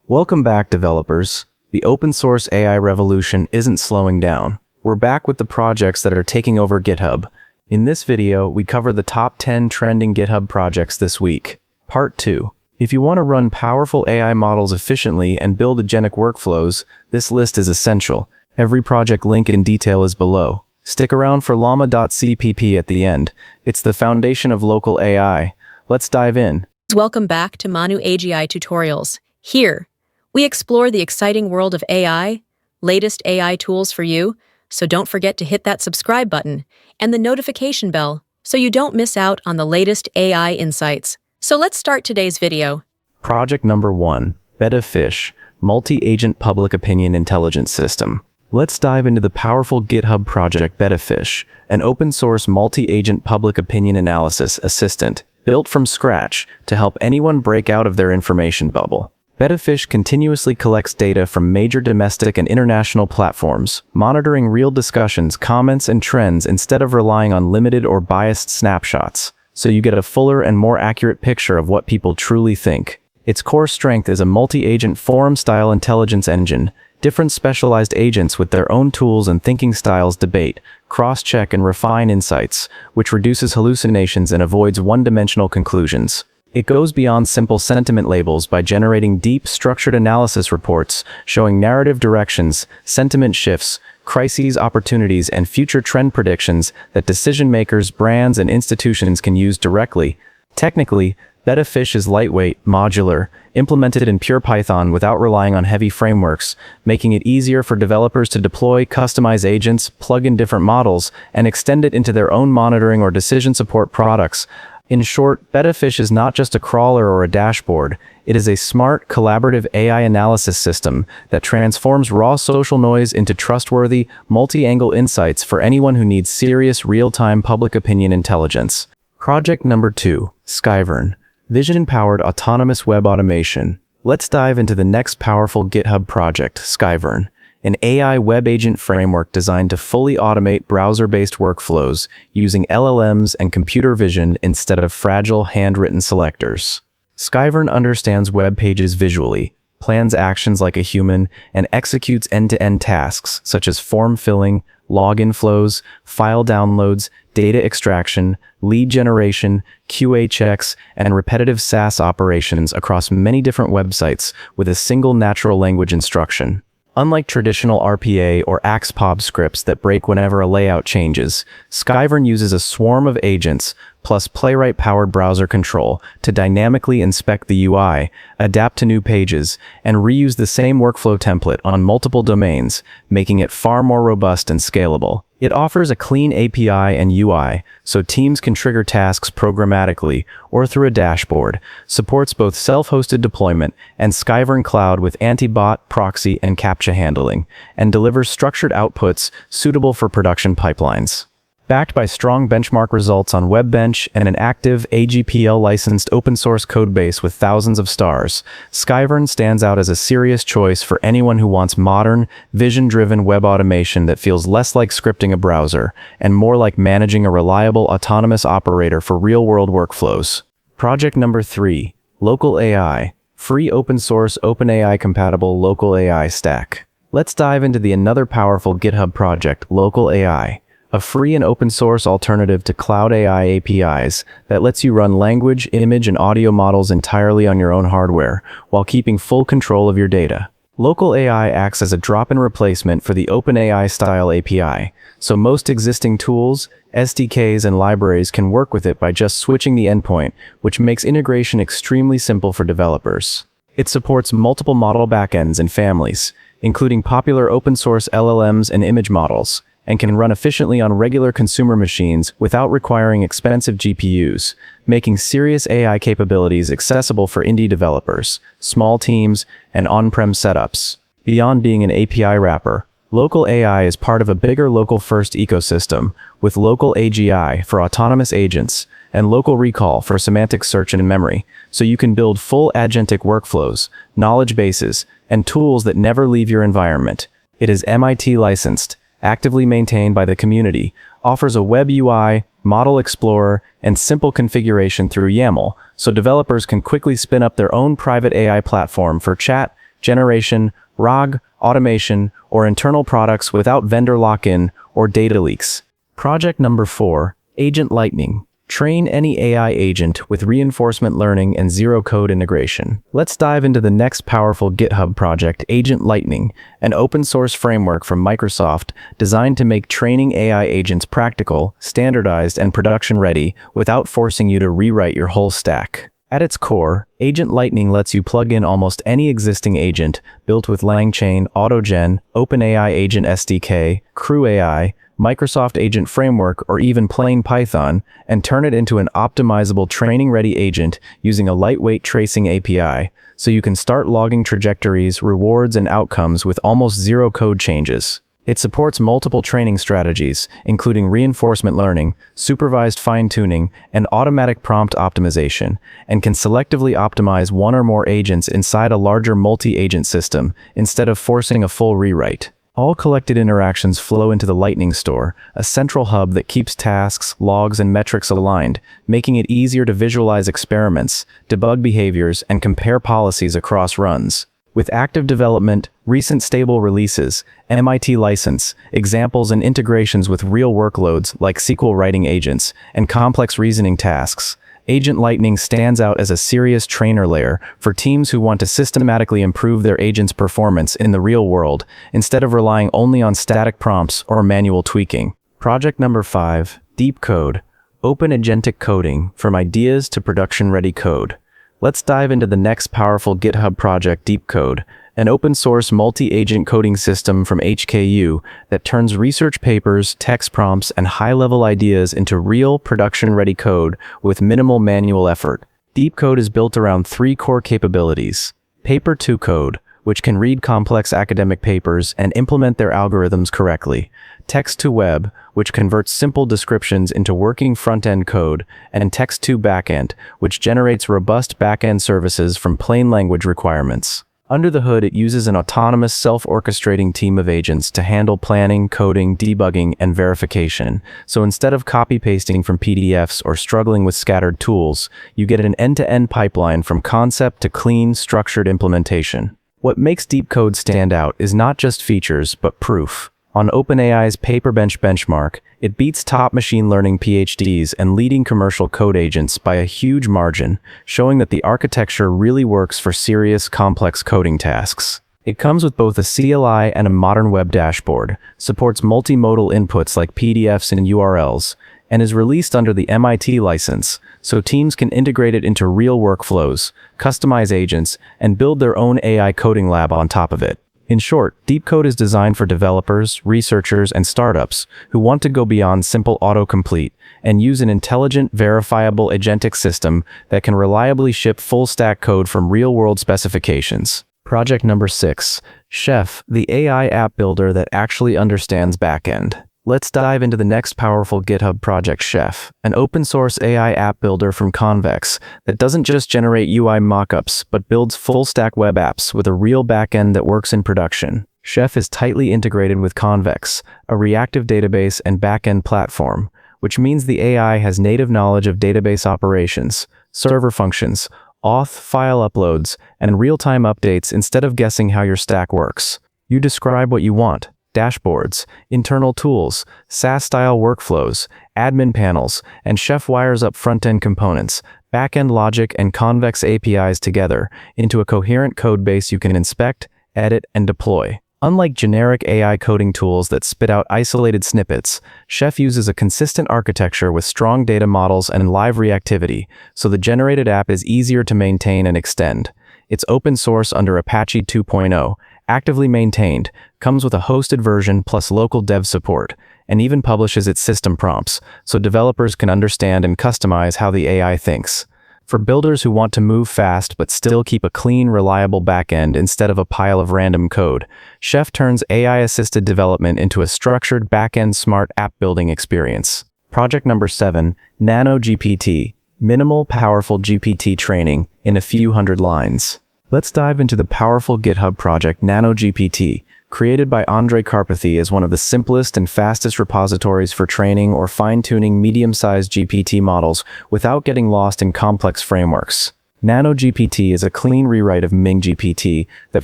Welcome back, developers. The open source AI revolution isn't slowing down. We're back with the projects that are taking over GitHub. In this video, we cover the top 10 trending GitHub projects this week. Part 2. If you want to run powerful AI models efficiently and build agentic workflows, this list is essential. Every project link in detail is below. Stick around for llama.cpp at the end. It's the foundation of LocalAI. Let's dive in. Welcome back to nanoAGI Tutorials. Here, we explore the exciting world of AI, latest AI tools for you, so don't forget to hit that subscribe button and the notification bell so you don't miss out on the latest AI insights. So let's start today's video. Project number 1, BettaFish, Multi-Agent Public Opinion Intelligence System. Let's dive into the powerful GitHub project BettaFish, an open-source multi-agent public opinion analysis assistant built from scratch to help anyone break out of their information bubble. BettaFish continuously collects data from major domestic and international platforms, monitoring real discussions, comments, and trends instead of relying on limited or biased snapshots, so you get a fuller and more accurate picture of what people truly think. Its core strength is a multi-agent forum-style intelligence engine. Different specialized agents with their own tools and thinking styles debate, cross-check, and refine insights, which reduces hallucinations and avoids one-dimensional conclusions. It goes beyond simple sentiment labels by generating deep, structured analysis reports showing narrative directions, sentiment shifts, crises, opportunities, and future trend predictions that decision-makers, brands, and institutions can use directly. Technically, BettaFish is lightweight, modular, implemented in pure Python without relying on heavy frameworks, making it easier for developers to deploy, customize agents, plug in different models, and extend it into their own monitoring or decision support products. In short, BettaFish is not just a crawler or a dashboard. It is a smart, collaborative AI analysis system that transforms raw social noise into trustworthy, multi-angle insights for anyone who needs serious, real-time public opinion intelligence. Project number 2, Skyvern, Vision-Powered Autonomous Web Automation. Let's dive into the next powerful GitHub project, Skyvern, an AI web agent framework designed to fully automate browser-based workflows using LLMs and computer vision instead of fragile handwritten selectors. Skyvern understands web pages visually, plans actions like a human, and executes end-to-end tasks such as form filling, login flows, file downloads, data extraction, lead generation, QA checks, and repetitive SAS operations across many different websites with a single natural language instruction. Unlike traditional RPA or AXPOB scripts that break whenever a layout changes, Skyvern uses a swarm of agents plus Playwright-powered browser control to dynamically inspect the UI, adapt to new pages, and reuse the same workflow template on multiple domains, making it far more robust and scalable. It offers a clean API and UI, so teams can trigger tasks programmatically or through a dashboard, supports both self-hosted deployment and Skyvern Cloud with anti-bot, proxy, and CAPTCHA handling, and delivers structured outputs suitable for production pipelines. Backed by strong benchmark results on Webbench and an active AGPL-licensed open-source codebase with thousands of stars, Skyvern stands out as a serious choice for anyone who wants modern, vision-driven web automation that feels less like scripting a browser and more like managing a reliable, autonomous operator for real-world workflows. Project number 3, LocalAI, free open-source OpenAI-compatible LocalAI stack. Let's dive into another powerful GitHub project, LocalAI, a free and open-source alternative to cloud AI APIs that lets you run language, image, and audio models entirely on your own hardware while keeping full control of your data. LocalAI acts as a drop-in replacement for the OpenAI-style API, so most existing tools, SDKs, and libraries can work with it by just switching the endpoint, which makes integration extremely simple for developers. It supports multiple model backends and families, including popular open-source LLMs and image models, and can run efficiently on regular consumer machines without requiring expensive GPUs, making serious AI capabilities accessible for indie developers, small teams, and on-prem setups. Beyond being an API wrapper, LocalAI is part of a bigger local-first ecosystem, with LocalAGI for autonomous agents and Local Recall for semantic search and memory, so you can build full agentic workflows, knowledge bases, and tools that never leave your environment. It is MIT licensed, actively maintained by the community, offers a web UI, model explorer, and simple configuration through YAML, so developers can quickly spin up their own private AI platform for chat, generation, RAG, automation, or internal products without vendor lock-in or data leaks. Project number 4, Agent Lightning. Train any AI agent with reinforcement learning and zero-code integration. Let's dive into the next powerful GitHub project, Agent Lightning, an open-source framework from Microsoft designed to make training AI agents practical, standardized, and production-ready without forcing you to rewrite your whole stack. At its core, Agent Lightning lets you plug in almost any existing agent built with LangChain, AutoGen, OpenAI Agent SDK, CrewAI, Microsoft Agent Framework, or even plain Python, and turn it into an optimizable training-ready agent using a lightweight tracing API, so you can start logging trajectories, rewards, and outcomes with almost zero code changes. It supports multiple training strategies, including reinforcement learning, supervised fine-tuning, and automatic prompt optimization, and can selectively optimize one or more agents inside a larger multi-agent system, instead of forcing a full rewrite. All collected interactions flow into the Lightning Store, a central hub that keeps tasks, logs, and metrics aligned, making it easier to visualize experiments, debug behaviors, and compare policies across runs. With active development, recent stable releases, MIT license, examples and integrations with real workloads like SQL writing agents, and complex reasoning tasks, Agent Lightning stands out as a serious trainer layer for teams who want to systematically improve their agents' performance in the real world, instead of relying only on static prompts or manual tweaking. Project number 5, DeepCode, Open Agentic Coding from Ideas to Production-Ready Code. Let's dive into the next powerful GitHub project, DeepCode, an open-source multi-agent coding system from HKU that turns research papers, text prompts, and high-level ideas into real, production-ready code with minimal manual effort. DeepCode is built around 3 core capabilities. Paper to code, which can read complex academic papers and implement their algorithms correctly. Text to web, which converts simple descriptions into working front-end code. And text to backend, which generates robust backend services from plain language requirements. Under the hood, it uses an autonomous, self-orchestrating team of agents to handle planning, coding, debugging, and verification. So instead of copy-pasting from PDFs or struggling with scattered tools, you get an end-to-end pipeline from concept to clean, structured implementation. What makes DeepCode stand out is not just features, but proof. On OpenAI's PaperBench benchmark, it beats top machine learning PhDs and leading commercial code agents by a huge margin, showing that the architecture really works for serious, complex coding tasks. It comes with both a CLI and a modern web dashboard, supports multimodal inputs like PDFs and URLs, and is released under the MIT license, so teams can integrate it into real workflows, customize agents, and build their own AI coding lab on top of it. In short, DeepCode is designed for developers, researchers, and startups who want to go beyond simple autocomplete and use an intelligent, verifiable agentic system that can reliably ship full-stack code from real-world specifications. Project number 6, Chef, the AI app builder that actually understands backend. Let's dive into the next powerful GitHub project, Chef, an open-source AI app builder from Convex that doesn't just generate UI mockups, but builds full-stack web apps with a real backend that works in production. Chef is tightly integrated with Convex, a reactive database and backend platform, which means the AI has native knowledge of database operations, server functions, auth file uploads, and real-time updates instead of guessing how your stack works. You describe what you want. Dashboards, internal tools, SaaS-style workflows, admin panels, and Chef wires up front-end components, back-end logic, and Convex APIs together into a coherent code base you can inspect, edit, and deploy. Unlike generic AI coding tools that spit out isolated snippets, Chef uses a consistent architecture with strong data models and live reactivity, so the generated app is easier to maintain and extend. It's open source under Apache 2.0, actively maintained, comes with a hosted version plus local dev support, and even publishes its system prompts, so developers can understand and customize how the AI thinks. For builders who want to move fast but still keep a clean, reliable backend instead of a pile of random code, Chef turns AI-assisted development into a structured backend smart app building experience. Project number 7, nanoGPT, minimal, powerful GPT training in a few hundred lines. Let's dive into the powerful GitHub project nanoGPT, created by Andrei Karpathy as one of the simplest and fastest repositories for training or fine-tuning medium-sized GPT models without getting lost in complex frameworks. nanoGPT is a clean rewrite of MingGPT that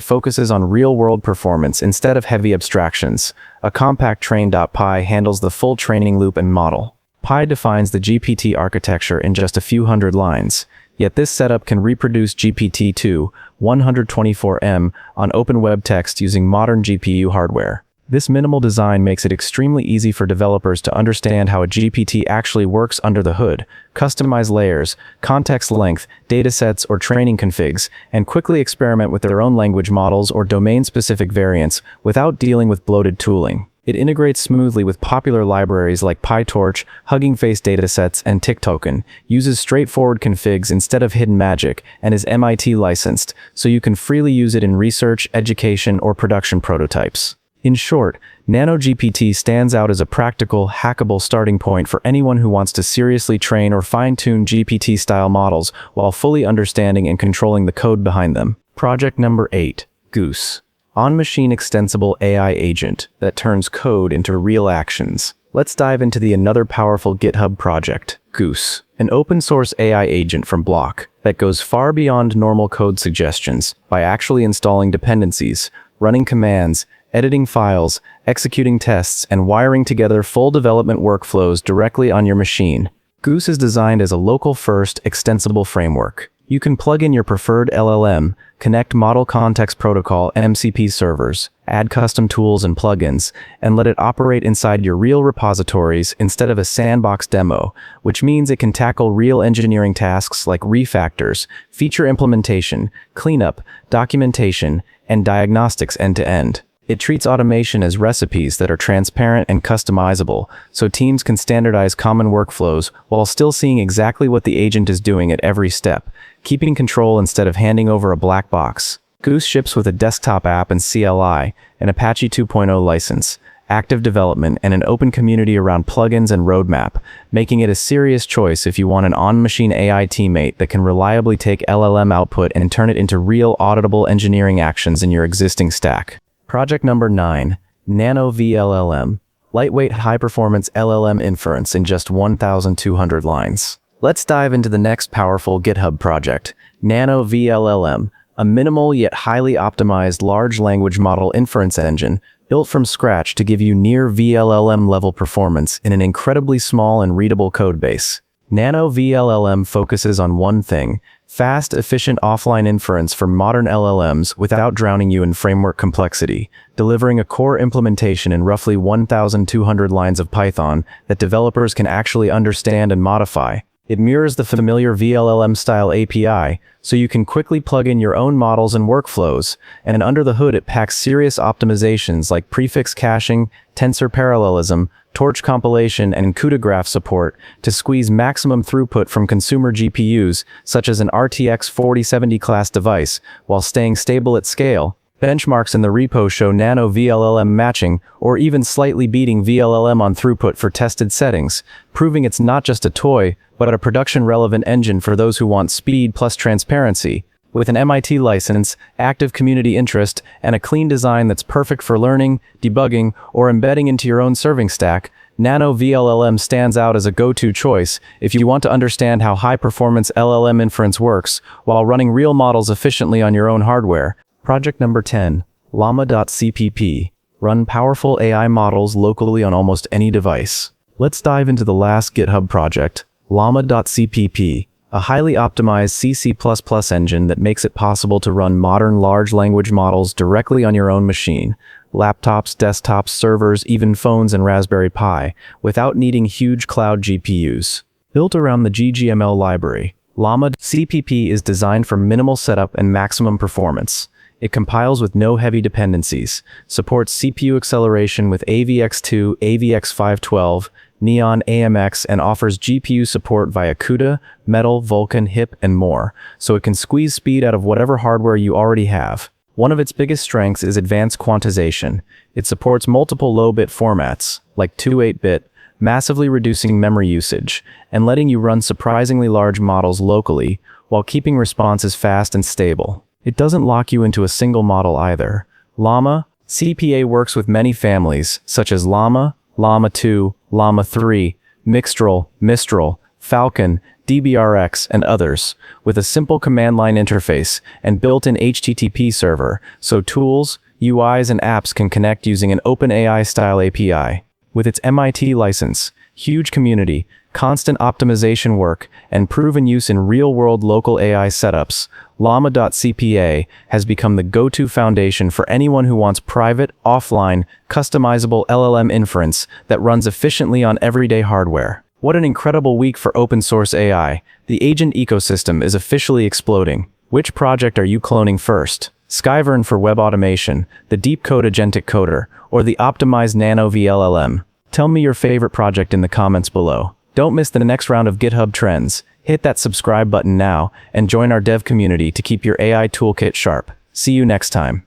focuses on real-world performance instead of heavy abstractions. A compact train.py handles the full training loop and model. Py defines the GPT architecture in just a few hundred lines, yet this setup can reproduce GPT-2 124M on open web text using modern GPU hardware. This minimal design makes it extremely easy for developers to understand how a GPT actually works under the hood, customize layers, context length, datasets, or training configs, and quickly experiment with their own language models or domain-specific variants without dealing with bloated tooling. It integrates smoothly with popular libraries like PyTorch, Hugging Face datasets, and TickToken, uses straightforward configs instead of hidden magic, and is MIT licensed, so you can freely use it in research, education, or production prototypes. In short, nanoGPT stands out as a practical, hackable starting point for anyone who wants to seriously train or fine-tune GPT-style models while fully understanding and controlling the code behind them. Project number 8, Goose. On-machine extensible AI agent that turns code into real actions. Let's dive into another powerful GitHub project, Goose, an open-source AI agent from Block that goes far beyond normal code suggestions by actually installing dependencies, running commands, editing files, executing tests, and wiring together full development workflows directly on your machine. Goose is designed as a local-first, extensible framework. You can plug in your preferred LLM, connect Model Context Protocol MCP servers, add custom tools and plugins, and let it operate inside your real repositories instead of a sandbox demo, which means it can tackle real engineering tasks like refactors, feature implementation, cleanup, documentation, and diagnostics end-to-end. It treats automation as recipes that are transparent and customizable, so teams can standardize common workflows while still seeing exactly what the agent is doing at every step, keeping control instead of handing over a black box. Goose ships with a desktop app and CLI, an Apache 2.0 license, active development, and an open community around plugins and roadmap, making it a serious choice if you want an on-machine AI teammate that can reliably take LLM output and turn it into real auditable engineering actions in your existing stack. Project number 9, Nano-vLLM. Lightweight high-performance LLM inference in just 1,200 lines. Let's dive into the next powerful GitHub project, Nano-vLLM, a minimal yet highly optimized large language model inference engine built from scratch to give you near VLLM level performance in an incredibly small and readable codebase. Nano-vLLM focuses on one thing: fast, efficient offline inference for modern LLMs without drowning you in framework complexity, delivering a core implementation in roughly 1,200 lines of Python that developers can actually understand and modify. It mirrors the familiar VLLM-style API, so you can quickly plug in your own models and workflows, and under the hood it packs serious optimizations like prefix caching, tensor parallelism, torch compilation, and CUDA graph support to squeeze maximum throughput from consumer GPUs, such as an RTX 4070 class device, while staying stable at scale. Benchmarks in the repo show nano-vLLM matching or even slightly beating VLLM on throughput for tested settings, proving it's not just a toy, but a production-relevant engine for those who want speed plus transparency. With an MIT license, active community interest, and a clean design that's perfect for learning, debugging, or embedding into your own serving stack, nano-vLLM stands out as a go-to choice if you want to understand how high-performance LLM inference works while running real models efficiently on your own hardware. Project number 10, llama.cpp. Run powerful AI models locally on almost any device. Let's dive into the last GitHub project, llama.cpp, a highly optimized C++ engine that makes it possible to run modern large language models directly on your own machine, laptops, desktops, servers, even phones and Raspberry Pi, without needing huge cloud GPUs. Built around the ggml library, llama.cpp is designed for minimal setup and maximum performance. It compiles with no heavy dependencies, supports CPU acceleration with AVX2, AVX512, Neon AMX, and offers GPU support via CUDA, Metal, Vulkan, HIP, and more, so it can squeeze speed out of whatever hardware you already have. One of its biggest strengths is advanced quantization. It supports multiple low-bit formats, like 2.8-bit, massively reducing memory usage, and letting you run surprisingly large models locally, while keeping responses fast and stable. It doesn't lock you into a single model either. Llama CPA works with many families, such as Llama, Llama 2, Llama 3, Mixtral, Mistral, Falcon, DBRX, and others, with a simple command line interface and built-in HTTP server, so tools, UIs, and apps can connect using an OpenAI-style API. With its MIT license, huge community, constant optimization work, and proven use in real-world local AI setups, llama.cpp has become the go-to foundation for anyone who wants private, offline, customizable LLM inference that runs efficiently on everyday hardware. What an incredible week for open-source AI. The agent ecosystem is officially exploding. Which project are you cloning first? Skyvern for web automation, the DeepCode agentic coder, or the optimized Nano-vLLM? Tell me your favorite project in the comments below. Don't miss the next round of GitHub trends. Hit that subscribe button now and join our dev community to keep your AI toolkit sharp. See you next time.